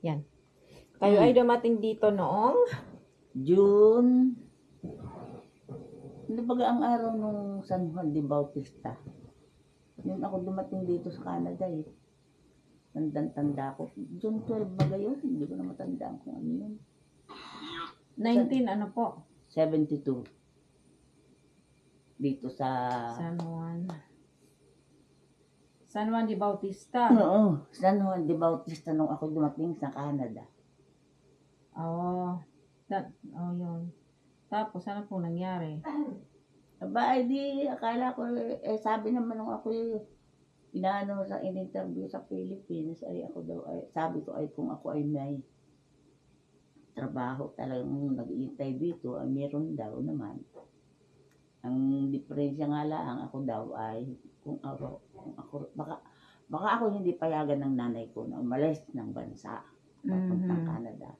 Yan. Kayo ay dumating dito noong June. Ano baga ang araw nung San Juan de Bautista? Yun ako dumating dito sa Canada eh. Tanda ko. June 12 baga yun? Hindi ko na matandaan kung ano yun. 19 ano po? 72. Dito sa... San Juan de Bautista. Oo, San Juan de Bautista nung ako dumating sa Canada. Oh, yun. Tapos, ano po nangyari? Aba, ay di, akala ko, sabi naman nung ako inaano sa in-interview sa Philippines, ay ako daw, sabi ko ay kung ako ay may trabaho talagang nag-iintay dito, ay meron daw naman. Ang diferensya nga lang, ako daw ay, kung ako, baka ako hindi payagan ng nanay ko na umalis ng bansa, papuntang Canada.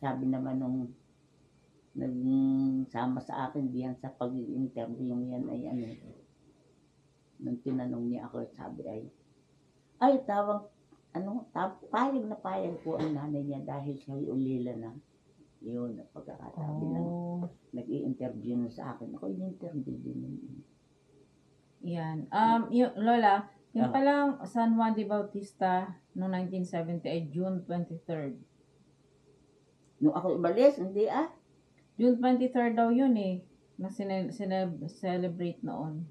Sabi naman nung nagsama sa akin diyan sa pag-interview yan ay ano, nung tinanong niya ako, sabi ay payag na payag po ang nanay niya dahil siya ulila na. Yun, ang pagkakatabi lang. Nag-i-interview na sa akin. Ako in-interview din. Yan. Yung, Lola, yung palang San Juan de Bautista noong 1970 ay June 23rd. Nung ako umalis, hindi June 23rd daw yun eh. Na celebrate noon.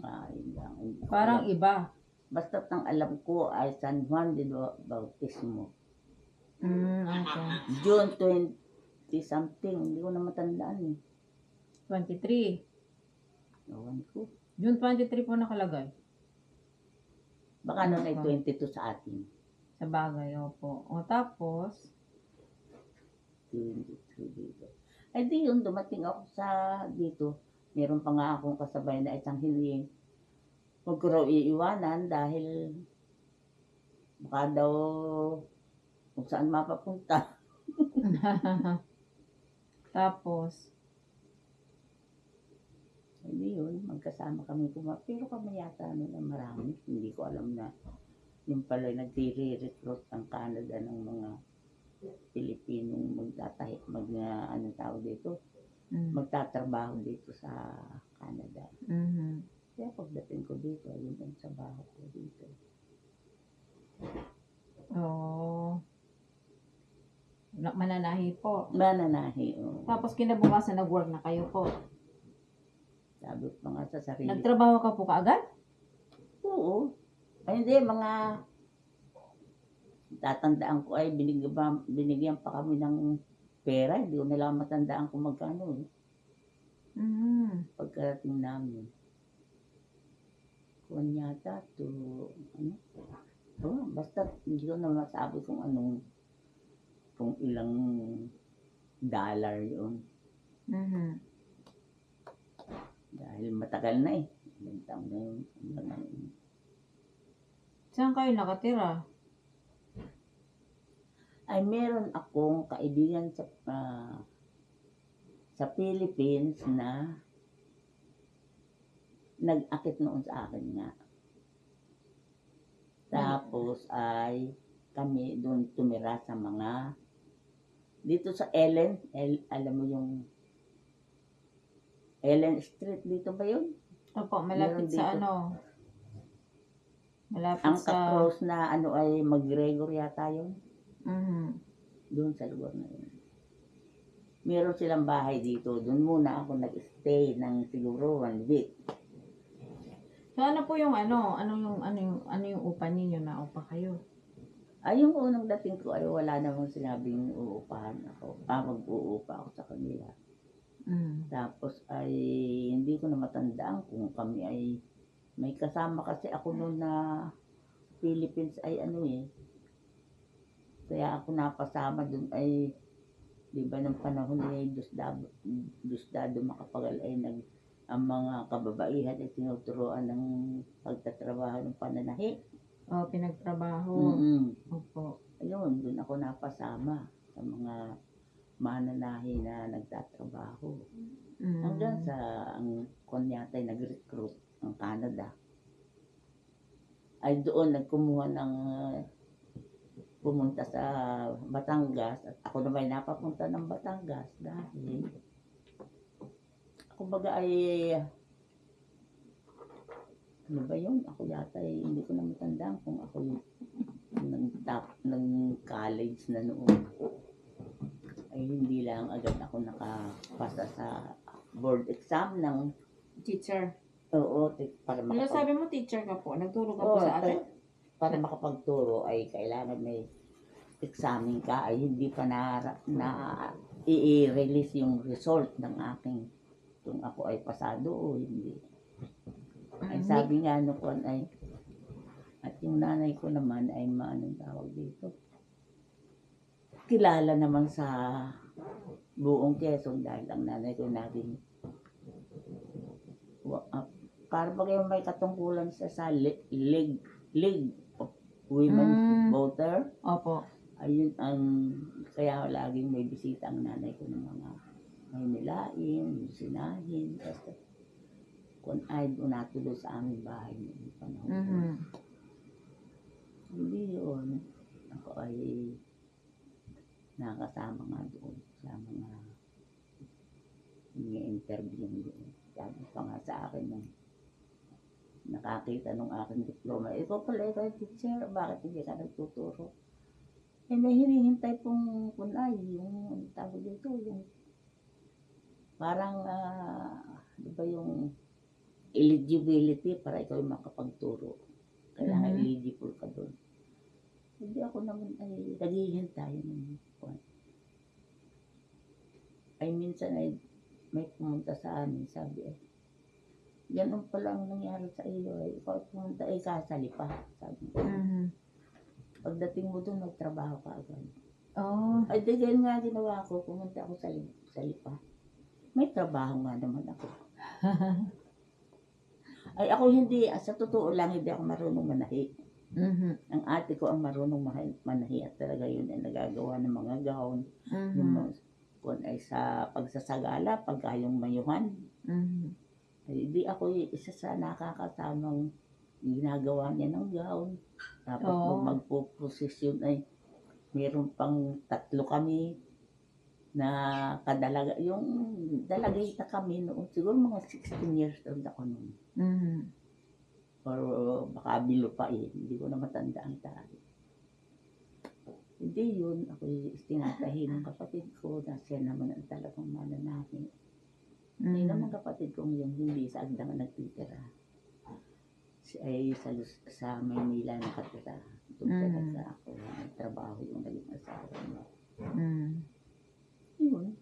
Yun lang. Parang iba. Basta ang alam ko ay San Juan de Bautismo. Okay. June 20 something. Hindi ko na matandaan eh. 23. Ewan ko. June 23 po nakalagay. Baka noon ay 22 sa atin. Sa bagay, opo. O tapos, 23 dito. Ay di yun, dumating ako sa dito. Meron pa nga akong kasabay na isang hiling. Huwag ko raw iiwanan dahil baka daw kung saan mapapunta. tapos, Hindi yun, magkasama kami pero kami yata na marami. Hindi ko alam na yung pala nagre-recruit ang Canada ng mga Pilipinong magtatrabaho dito sa Canada. Kaya pagdating ko dito, ayun ang trabaho ko dito. Mananahi po. Mananahi, Tapos kinabukasan nag-work na kayo po. Sabi ko nga sa sarili. Nagtrabaho ka po kaagad? Oo. Ay hindi, mga tatandaan ko ay binigyan pa kami ng pera. Hindi ko nila matandaan kung magkano eh. Pagkarating namin. Kung yata basta hindi ko na masabi kung ilang dollar yun. Dahil matagal na eh. Ilang taon na yun. Saan kayo nakatira? Ay meron akong kaibigan sa Philippines na nag-akit noon sa akin nga. Tapos ay kami doon tumira sa mga dito sa Ellen, alam mo yung Ellen Street dito ba yun? Opo, malapit sa ano? Malapit ang sa... Ang close na ay McGregor yata yun. Doon sa lugar na yun. Meron silang bahay dito. Doon muna ako nag-stay ng siguro 1 week. So ano po yung ano yung upa niyo na upa kayo? Ay, yung unang dating ko ay wala namang sinabing uupahan ako. Mag-uupa ako sa kanila. Tapos ay hindi ko na matandaan kung kami ay may kasama kasi ako noon na Philippines ay kaya ako napasama doon ay di ba ng panahon ni Diosdado Macapagal ay ang mga kababaihan ay tinuturuan ng pagtatrabaho ng pananahi. Pinagtrabaho. Opo. Ayun, doon ako napasama sa mga mananahi na nagtatrabaho. Hanggang sa ang kunyata ay nag-recruit ng Canada. Ay doon nagkumuha ng pumunta sa Batangas at ako naman napapunta ng Batangas dahil kumbaga ay ano ba yun? Ako yata hindi ko na matandaan kung ako yung ng college na noon. Ay hindi lang agad ako nakapasa sa board exam ng Teacher. oo, para Ano sabi mo, teacher ka po? Nagturo ka po sa atin? para makapagturo ay kailangan may examine ka ay hindi pa na i-release yung result ng aking kung ako ay pasado o hindi. Ay sabi nga no kon ay at yung nanay ko naman ay maanong tawag dito. Kilala naman sa buong Quezon dahil ang nanay ko naging para ba kayo may katungkulan sa League of Women Voter. Opo. Ayun ang kaya laging may bisita ang nanay ko ng mga Maynilain, Sinahin, kasi kung ay natuloy sa aming bahay noong panahon. Hindi yun. Ako ay nakasama nga doon sa mga interview doon. Sabi pa nga sa akin nung nakakita nung aking diploma, ikaw pala ikaw teacher, bakit hindi ka nagtuturo? Eh may hinihintay pong kunay, yung tawag dito, yung parang di ba yung eligibility para ikaw yung makapagturo. Kailangan eligible ka doon. Hindi ako naman ay naghihintay ng kwan. Ay minsan ay may pumunta sa amin, sabi ay, yan pala ang nangyari sa iyo, ay ikaw pumunta ay kasali pa, sabi ko. Pagdating mo doon, magtrabaho ka agad. Oh. Ay, di ganyan nga ginawa ko, pumunta ako sa Lipa. May trabaho nga naman ako. Ay, ako hindi, sa totoo lang, hindi ako marunong manahi. Ang ate ko ang marunong manahi at talaga yun ay nagagawa ng mga gown. Yung kung ay sa pagsasagala, pagka yung mayuhan. Ay, di ako isa sa nakakasamang ginagawa niya ng gown. Tapos magpo-posisyon ay meron pang 3 kami na kadalaga. Yung dalagita kami noon, siguro mga 16 years old ako noon. Or baka bilo pa hindi ko na matanda ang tari. Hindi yun, ako tinatahi ng kapatid ko na siya naman ang talagang mananahi. Hindi naman kapatid kong yung hindi sa Agdang nagtitira. Siya ay sa Maynila nakatira. Doon talaga ako nagtrabaho yung naging asawa niya. Yun.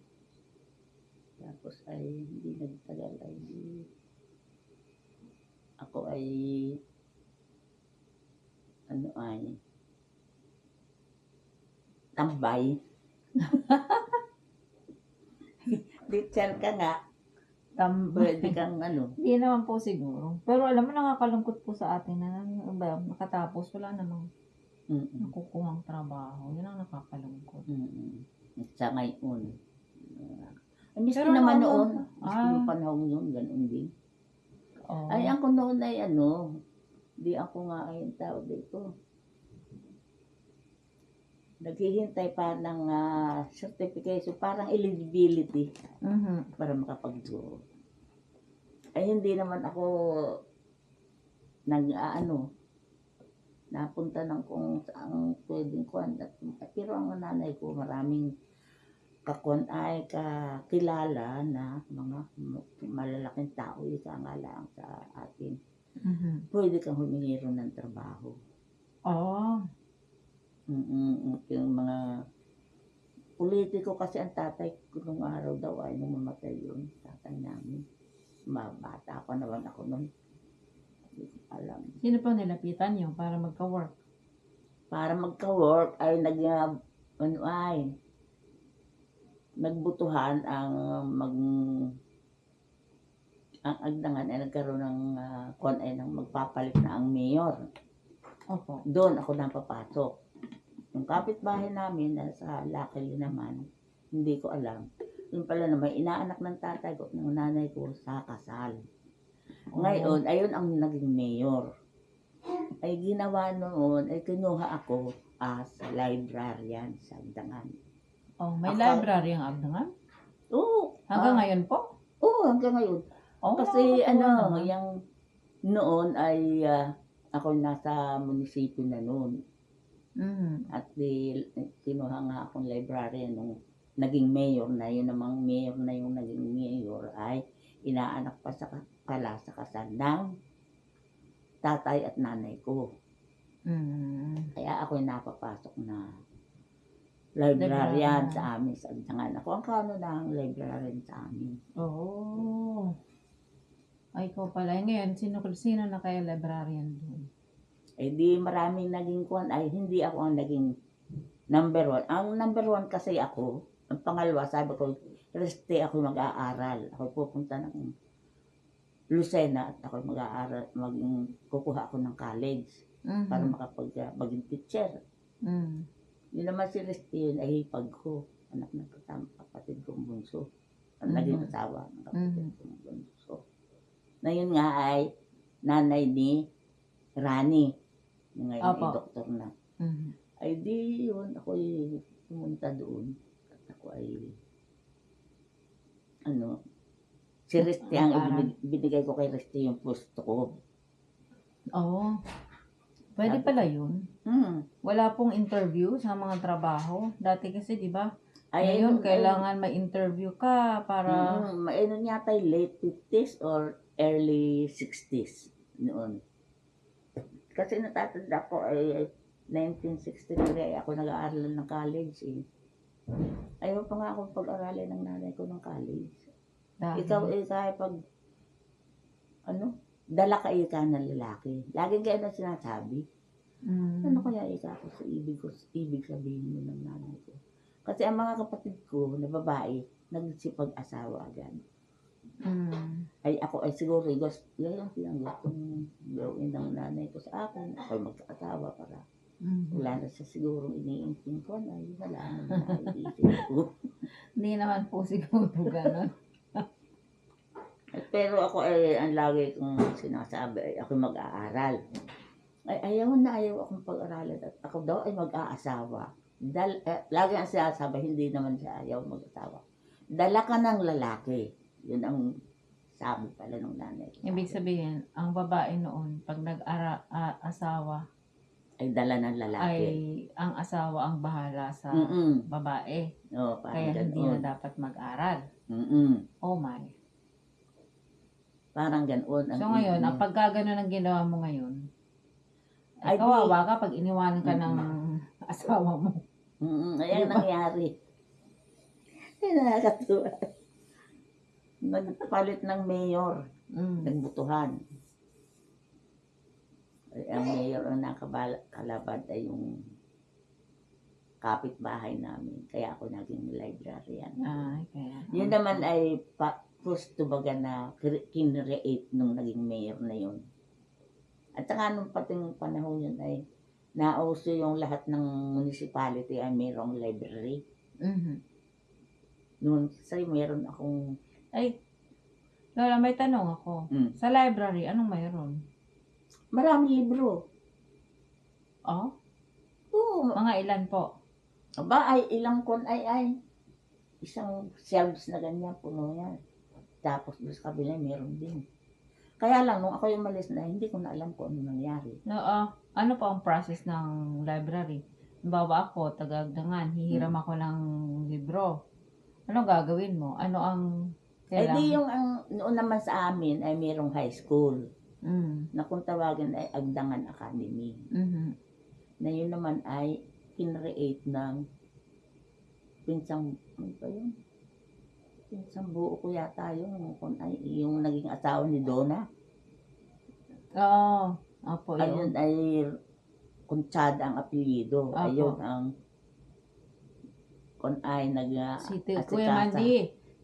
Tapos ay hindi nagtagal ay ako ay tambay. Teacher ka nga. Pwede kang Hindi naman po siguro. Pero alam mo, nakakalungkot po sa atin na nakatapos, wala namang nakukuhang trabaho. Yun ang nakakalungkot. Sa ngayon. Miss ko naman noon. Yung panahon yun, ganun din. Ay, ako noon ay di ako nga ay tawag dito. Naghihintay pa ng certification, parang eligibility para makapag-draw. Ay, hindi naman ako napunta ng kung saan pwedeng kuhan. Pero ang nanay ko, maraming kakilala na mga malalaking tao, ika nga lang sa atin. Pwede kang humingi ron ng trabaho. Yung mga politiko kasi ang tatay ko nung araw daw ay nung mamatay yun, tatay namin. Bata pa naman ako nun. Hindi ko alam. Sino pa nilapitan niyo para magka-work? Para magka-work ay nagbutuhan ang Agdangan ay nagkaroon ng ng magpapalit na ang mayor. Opo. Doon ako napapasok. Yung kapitbahay namin, sa Luckily naman, hindi ko alam. Yung pala naman, inaanak ng tatay ko, ng nanay ko sa kasal. Ngayon, ayun ang naging mayor. ay ginawa noon, ay kinuha ako as librarian sa Agdangan. Oh, may Ako- library ang Agdangan? Oo. Hanggang ngayon po? Oo, hanggang ngayon. Oh, Kasi nakakatuwa naman. yung noon ay ako nasa munisipyo na noon. Mhm. At kinuha nga akong librarian nung naging mayor na. Yun namang mayor na yung naging mayor ay inaanak pa pala sa kasal ng tatay at nanay ko. Mhm. Kaya ako napapasok na librarian Librarian. sa amin sa Agdangan. Ako ang kano na ang librarian sa amin. Oh. Ay, ikaw pala. Ngayon, sino na kaya librarian doon? Eh di maraming naging kuwan ay hindi ako ang naging number 1. Ang number 1 kasi ako, ang pangalawa sabi ko, reste ako mag-aaral. Ako pupunta ng Lucena at ako mag-aaral, kukuha ako ng college para Mhm. maging teacher. Mhm. Yun naman si Reste yun ay hipag ko, anak ng kapatid kong bunso. Ang naging asawa ng kapatid kong bunso. Na yun nga ay nanay ni Rani. Yung ngayon ay Opo. doktor na. Mhm. Ay di yun, ako'y pumunta doon. At ako ay, si Reste ang binigay ko kay Reste yung puesto ko. Oh. Pwede pala yun. Wala pong interview sa mga trabaho. Dati kasi, di ba? Ngayon, kailangan may interview ka para... Mainon yata yung late 50s or early 60s noon. Kasi natatanda ko ay 1963 ay ako nag-aaral ng college eh. Ayaw pa nga akong pag-aralin ng nanay ko ng college. Dahil. Ikaw kaya pag dala ka ika ng lalaki. Laging kayo na sinasabi. Ano kaya ika ko sa ibig sabihin mo ng nanay ko? Kasi ang mga kapatid ko na babae, nagsipag-asawa agad. Ay ako ay siguro, yan ang pinanggap kong gawin ng nanay ko sa akin. Ako magkakasawa para wala na siya siguro iniinting ko na wala naman naiisip ko. Hindi naman po siguro gano'n. Pero ako ay ang lagi kong sinasabi ay ako mag-aaral. Ay ayaw akong pag-aralan at ako daw ay mag-aasawa. Lagi ang sinasabi, hindi naman siya ayaw mag-asawa. Dala ka ng lalaki. Yun ang sabi pala ng nanay ko. Ibig sabihin, ang babae noon, pag nag-asawa, ay dala ng lalaki. ay ang asawa ang bahala sa babae. Oo, Kaya parang hindi na dapat mag-aral. Oh my. Parang ganoon. So ngayon, pagka gano'n ang ginawa mo ngayon, ay Ay, kawawa ka pag iniwanan ka ng asawa mo. Ayan Diba? nangyari. Nakakatuwa. Nagpalit ng mayor. Nagbutuhan. Ay, ang mayor ang nakakalabad ay yung kapitbahay namin. Kaya ako naging librarian. Kaya. Yun naman ay gusto baga na kinreate nung naging mayor na yun. At saka nung pating panahon yun ay nauso yung lahat ng municipality ay mayroong library. Noon kasi meron akong... Ay, Lola, may tanong ako. Sa library, anong mayroon? Maraming libro. Oh? Oo. Mga ilan po? Aba, ay ilang kon ay isang shelves na ganyan, puno yan. Tapos doon sa kabila, meron din. Kaya lang, nung ako yung umalis na, hindi ko na alam kung ano nangyari. Ano po ang process ng library? Bawa ako, taga-Agdangan, hihiram ako ng libro. Ano gagawin mo? Ano ang kailangan? Ay di yung noon naman sa amin ay mayroong high school. Na kung tawagin ay Agdangan Academy. Na yun naman ay kinreate ng pinsang, ano ba yun? Pinsang buo ko yata yung naging asawa ni Donna. Oo. Opo, Ayun ay Conchada ang apelyido. Ayun ang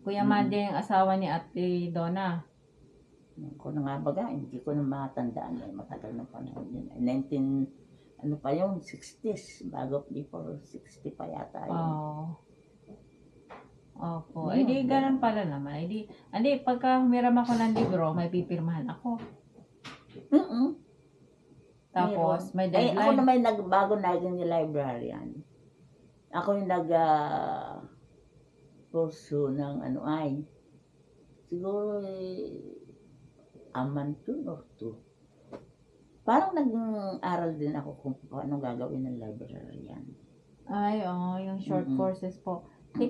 Kuya Mandy ang asawa ni Ate Donna. Kung na nga baga, hindi ko na matandaan. Matagal ng panahon yun. 60s. Bago before 60 pa yata yun. Opo. Di ganun pala naman. Pagka humiram ako ng libro, may pipirmahan ako. Tapos, may Ay, ako deadline. naman bago naging librarian. Ako yung kurso ng ano ay, siguro a month or two. Parang nag-aral din ako kung paano gagawin ng librarian. Ay, yung short Mm-mm. courses po. Ni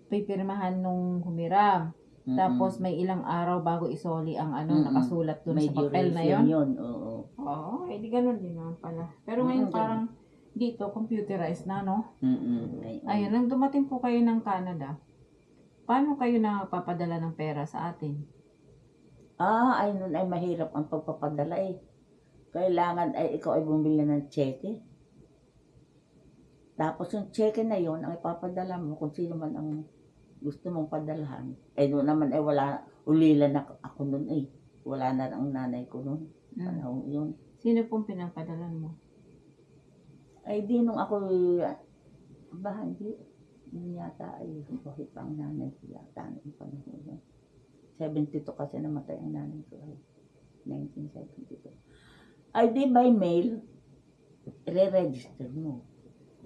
pipirmahan nung humiram. Tapos may ilang araw bago isoli ang nakasulat dun May sa papel na yon. yun, oo. Oo, di ganun din naman pala. Pero ngayon parang dito, computerized na, no? Ayun, nang dumating po kayo ng Canada, paano kayo nakapapadala ng pera sa atin? Ay nun ay mahirap ang pagpapadala eh. Kailangan ay ikaw ay bumili ng cheque. Tapos yung cheque na yon ang ipapadala mo kung sino man ang gusto mong padalhan. Doon naman ay wala, ulila na ako nun eh. Wala na ang nanay ko nun. Panahon yun. Sino pong pinapadalan mo? Ay di nung ako, hindi yata ay buhay pa ang nanay ko yata noong panahon yun. 72 kasi namatay ang nanay ko ay 1972. Ay di by mail, re-register mo.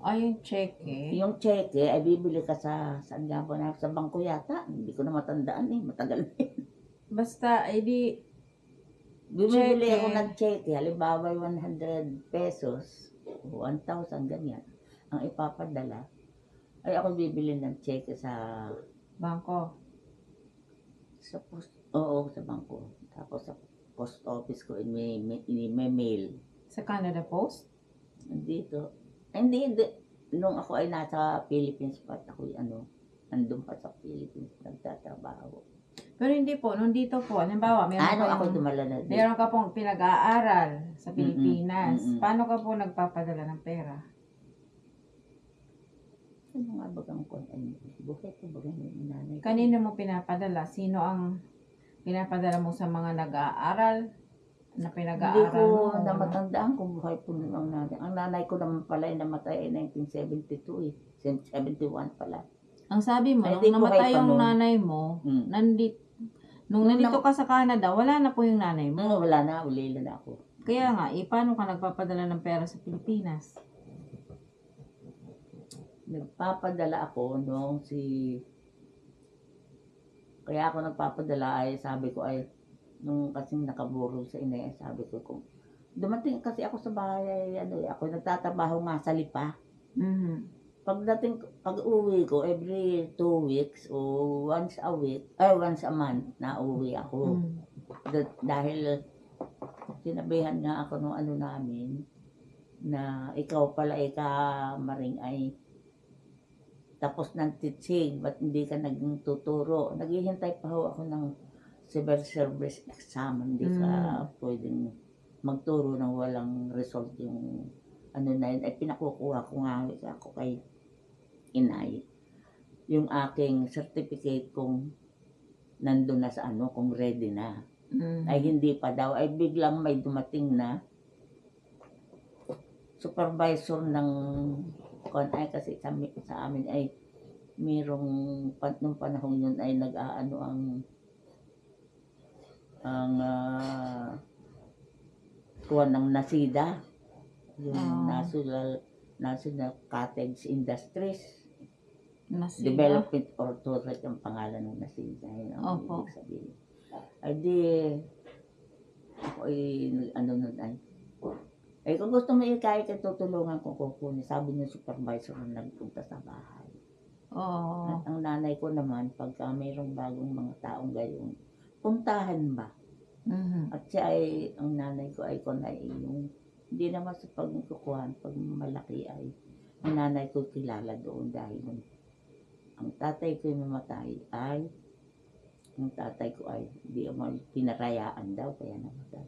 Yung cheque? Yung cheque ay bibili ka saan nga ba na, sa bangko yata. Hindi ko na matandaan eh, matagal na yun. Basta, di Bumibili cheque. ako ng cheque, halimbawa 100 pesos, 1,000 ganyan, ang ipapadala, ay ako bibili ng cheque sa Bangko? sa bangko. Tapos sa post office ko, may mail. Sa Canada Post? Dito. Hindi. Nung ako ay nasa Philippines pa, ako nandun pa sa Philippines, nagtatrabaho. Pero hindi po, nung dito po, halimbawa, Ako dumala na dito. meron ka pong pinag-aaral sa Pilipinas. Paano ka po nagpapadala ng pera? Ano nga bagang buhay ko bagang yung nanay ko. Kanino mo pinapadala? Sino ang pinapadala mo sa mga nag-aaral na Hindi pinag-aaral ko mo? na matandaan kung buhay po nun ang nanay. Ang nanay ko naman pala ay namatay ay 1972 eh. 71 pala. Ang sabi mo, Ay, nung di buhay namatay pa yung nun. nanay mo, nung nandito ka sa Canada, wala na po yung nanay mo. Wala na, ulila na ako. Kaya nga, paano ka nagpapadala ng pera sa Pilipinas? Nagpapadala ako kaya ako nagpapadala ay sabi ko ay nung kasing nakaburol sa inay, sabi ko kung dumating kasi ako sa bahay ay ako nagtatrabaho nga sa Lipa. Pag uwi ko every 2 weeks o once a month na uwi ako. Dahil sinabihan nga ako nung namin na ikaw pala maring ay tapos ng teaching, ba't hindi ka nagtuturo? Naghihintay pa ako ng civil service exam, hindi ka pwedeng magturo ng walang result yung na yun. Ay pinakukuha ko nga ako kay inay, yung aking certificate kung nandun na sa kung ready na. Ay hindi pa daw, ay biglang may dumating na supervisor ng kasi sa amin ay mayroong nung panahon yun ay kuha ng NASIDA, yung National Cottage Industries Development Authority ang pangalan ng NASIDA. Yun ang ibig sabihin. Ay di ako ay kung gusto mo kahit tutulungan ko kukunin, sabi ng supervisor na nagpunta sa bahay. At ang nanay ko naman, pagka mayroong bagong mga taong gayon, puntahan ba? At siya ang nanay ko ay yung, hindi naman sa pagkukuhan, pag malaki ay, ang nanay ko kilala doon dahil ang tatay ko yung mamatay ay, ang tatay ko ay, hindi pinarayaan daw, kaya namatay.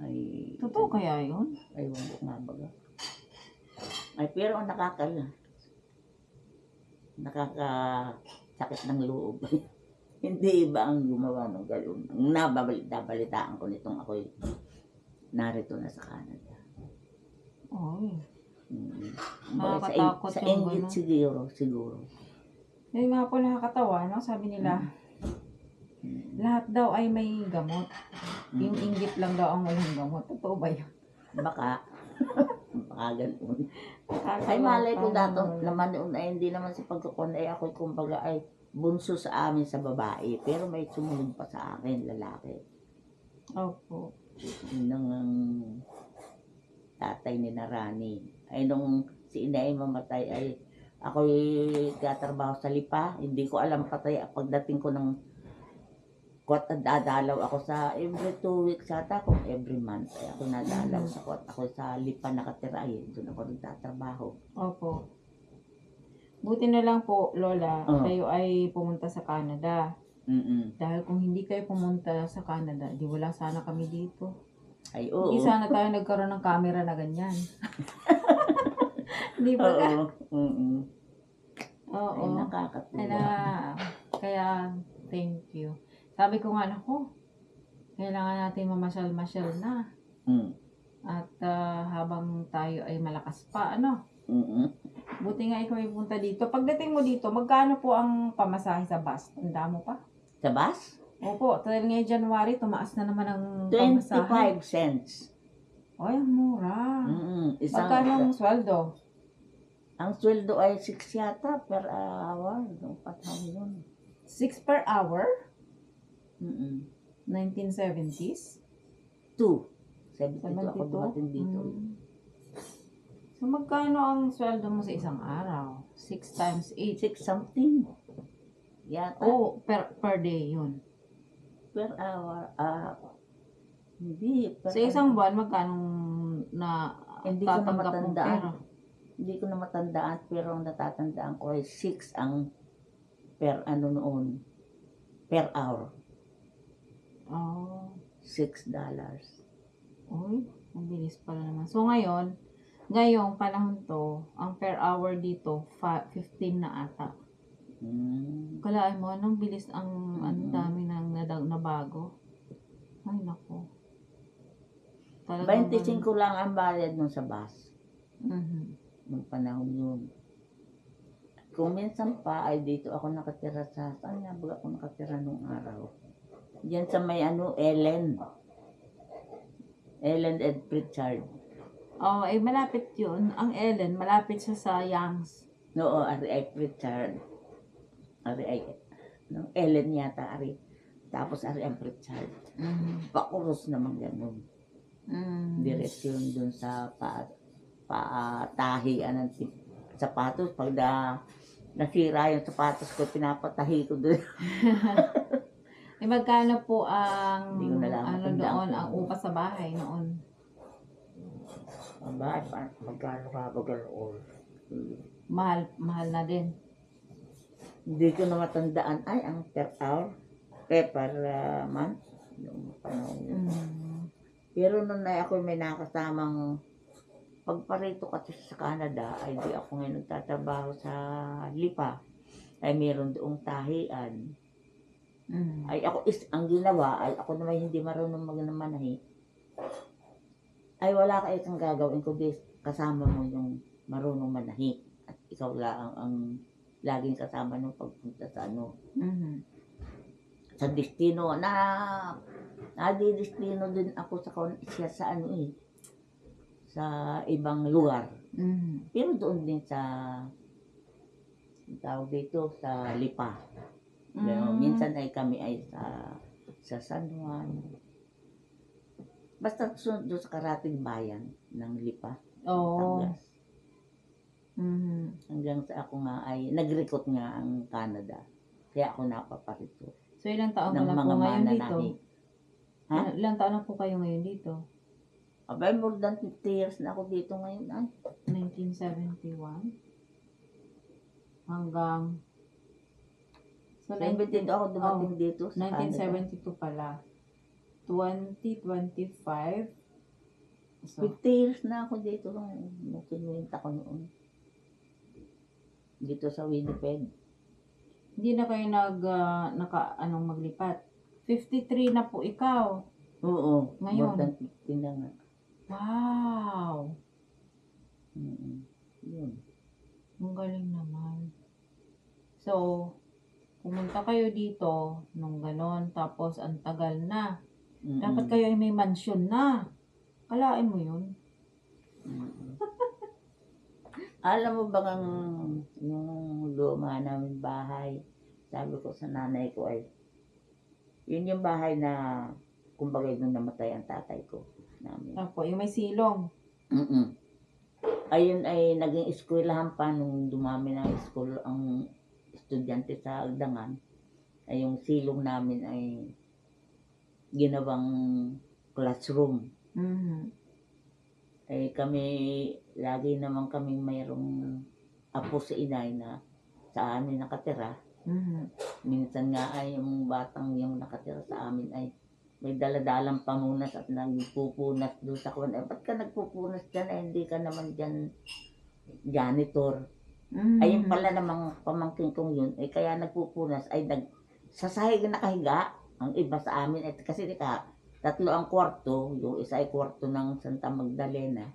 Ay, totoo kaya yun? Ay, wala nga baga. Ay, pero ang nakakasakit ng loob. Hindi iba ang gumawa ng gano'n. Ang nababalitaan ko nitong ako'y narito na sa Canada. Nakakatakot sa yung inggit siguro. Yung nga po nakakatawa, no? Sabi nila, lahat daw ay may gamot. Yung inggit lang daw ang walang gamot. Totoo ba yun? Baka. Baka ganun. Ay, Nakakaloka malay ko dato naman. naman noon ay hindi naman sa pagkakon ay ako kumbaga ay bunso sa amin sa babae. Pero may sumunod pa sa akin, lalaki. Opo. Yun ang tatay ni Narani. Ay nung si inay mamatay ay ako'y katrabaho sa Lipa. Hindi ko alam patay pagdating ko ng kot at dadalaw ako sa every 2 weeks ata kung every month ay ako nadalaw sa kot. Ako sa Lipa nakatira ay doon ako nagtatrabaho. Opo. Buti na lang po, Lola, Oo. kayo ay pumunta sa Canada. Mm. Dahil kung hindi kayo pumunta sa Canada, di wala sana kami dito. Ay Hindi oo. sana tayo nagkaroon ng camera na ganyan. Di ba ka? Oo. Mm. Oo. Ay nakakatuwa. Kaya, thank you. Sabi ko nga, naku, kailangan natin mamasyal-masyal na. Mm. At habang tayo ay malakas pa, ano? Mm. Buti nga ikaw ay punta dito. Pagdating mo dito, magkano po ang pamasahe sa bus? Tanda mo pa? Sa bus? Opo, dahil ngayong January, tumaas na naman ang pamasahe. 25 cents. Ay, ang mura. Magkano ang sweldo? Ang sweldo ay 6 yata per hour. Nung patang yun. 6 per hour? Mm. 1970s? 2. 72 ako 72? dumating dito. So, magkano ang sweldo mo sa isang araw? 6 times 8. 6 something. Yata. Oh, per day yun. Per hour. Hindi. Per Sa isang buwan, magkano na Hindi ko na tatanggap mong matandaan. pera? Hindi ko na matandaan. Pero ang natatandaan ko ay 6 ang per ano noon. Per hour. Oh. $6. Uy, ang bilis pala naman. So, ngayong panahon to, ang per hour dito, 15 na ata. Kalaan mo, anong bilis ang dami nang nabago. Ay, nako. 25 lang ang bayad nun sa bus. Mhm. Nung panahon yun. Kung minsan pa ay dito ako nakatira sa, saan nga ba ako nakatira nung araw? Diyan sa may Ellen. Ellen and Pritchard. Oh, ay malapit yun. Ang Ellen, malapit siya sa Young's. Oo, Ari ay Pritchard. Ari ay, Ellen yata, Ari. Tapos Ari ang Pritchard. Pakuros naman ganun. Direksyon dun sa tahian ng sapatos. Pag nasira yung sapatos ko, pinapatahi ko dun. Eh, magkano po ang Hindi ko na lang matandaan doon, po. ang upa sa bahay noon? Ang bahay, magkano ka ba ganoon? Mahal na din. Hindi ko na matandaan. Ay, ang per hour. Per month. Yung panahon yun. Pero nung ako may nakasamang pagparito kasi sa Canada, ay di ako ngayon nagtatrabaho sa Lipa. Ay meron doong tahian. Ay ako ang ginawa ay ako naman hindi marunong magmanahi. Ay wala ka isang gagawin kundi kasama mo yung marunong manahi at ikaw lang ang laging kasama nung pagpunta sa sa destino na nadidestino din ako sa sa ibang lugar. Pero doon din sa tawag dito sa Lipa. Pero minsan ay kami ay sa San Juan. Basta sunod doon sa karating bayan ng Lipa. Oo. Tangas. Hanggang sa ako nga ay nag-recruit nga ang Canada. Kaya ako napaparito. So, ilang taon ng ka na po mga ngayon dito? mananahi. Ha? Ilang taon na po kayo ngayon dito? Abay, more than 50 years na ako dito ngayon. Ay. 1971? Hanggang... So, 72 ako dumating dito sa 1972 pala. 2025. So, 50 years na ako dito. Kinuwinta ko noon. Dito sa Winnipeg. hindi na kayo maglipat. 53 na po ikaw. Oo. Ngayon? More than 50 na nga. Wow! Yun. Ang galing naman. So, pumunta kayo dito nung ganon, tapos ang tagal na. Dapat kayo ay may mansyon na. Kalain mo yun. Mm. Alam mo bang yung luma namin bahay, sabi ko sa nanay ko ay, yun yung bahay na, kumbaga nung namatay ang tatay ko namin. Opo, yung may silong. Mm. Ayun ay naging eskwelahan pa nung dumami ng school ang estudyante sa Agdangan. Ay yung silong namin ay ginawang classroom. Ay kami, lagi naman kaming mayroong apo sa inay na sa amin nakatira. Minsan nga ay yung batang yung nakatira sa amin ay may daladalang pamunas at nagpupunas doon sa kwan. Eh, ba't ka nagpupunas dyan? Eh, hindi ka naman dyan janitor. Ayun pala namang pamangkin kong yun. Eh, kaya nagpupunas ay sa sahig nakahiga. Ang iba sa amin, eh, kasi tatlo ang kwarto. Yung isa ay kwarto ng Santa Magdalena.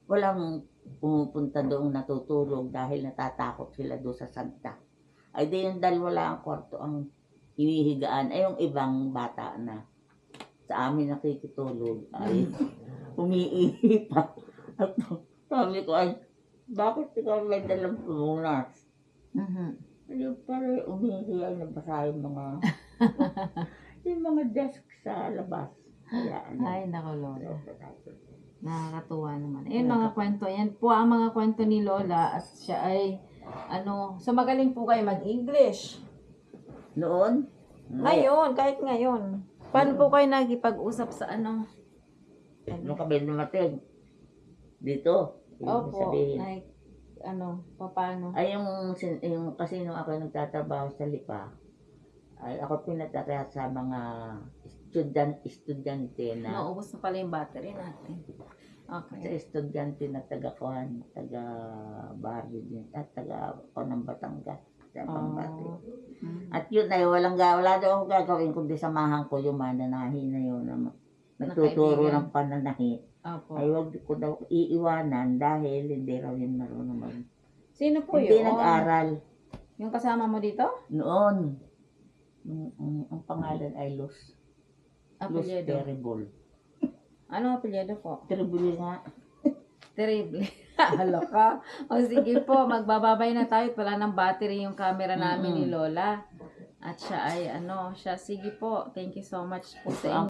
Walang pumupunta doon natutulog dahil natatakot sila doon sa Santa. Ay di yung dalawa lang ang kwarto ang hinihigaan. Ay yung ibang bata na sa amin nakikitulog ay umiihi pa. At sabi ko ay, bakit ikaw may dalang pumunas? Ay pala umiihi ay nabasa yung mga desk sa labas. Kaya, Ay, naku, Lola. Nakakatuwa naman. Ayun, mga kwento. Yan po ang mga kwento ni Lola. At siya ay, so magaling po kayo mag-English. Noon? Ngayon, kahit ngayon. Paano po kayo nagipag-usap sa ano? Nung kami lumating. Dito. Opo, like, paano? Ay, yung kasi nung ako nagtatrabaho sa Lipa, ay ako pinatara sa mga estudyante na Naubos na pala yung battery natin. sa Okay. estudyante na taga-Barrio din at taga-Panang Batangas sa Pambati. At yun ay wala daw akong gagawin kundi samahan ko yung mananahi na yun na nagtuturo ng pananahi. Opo. Ay wag ko daw iiwanan dahil hindi raw yun marunong mag... Sino po Hindi yun? nag-aral. Yung kasama mo dito? Noon. Ang pangalan ay Luz Apelyido. Terrible. Ano apelyido po? Terrible nga. Terrible. Halo ka. O sige po, magbababay na tayo. Wala ng battery yung camera namin ni Lola. At siya ay sige po. Thank you so much po sa inyo.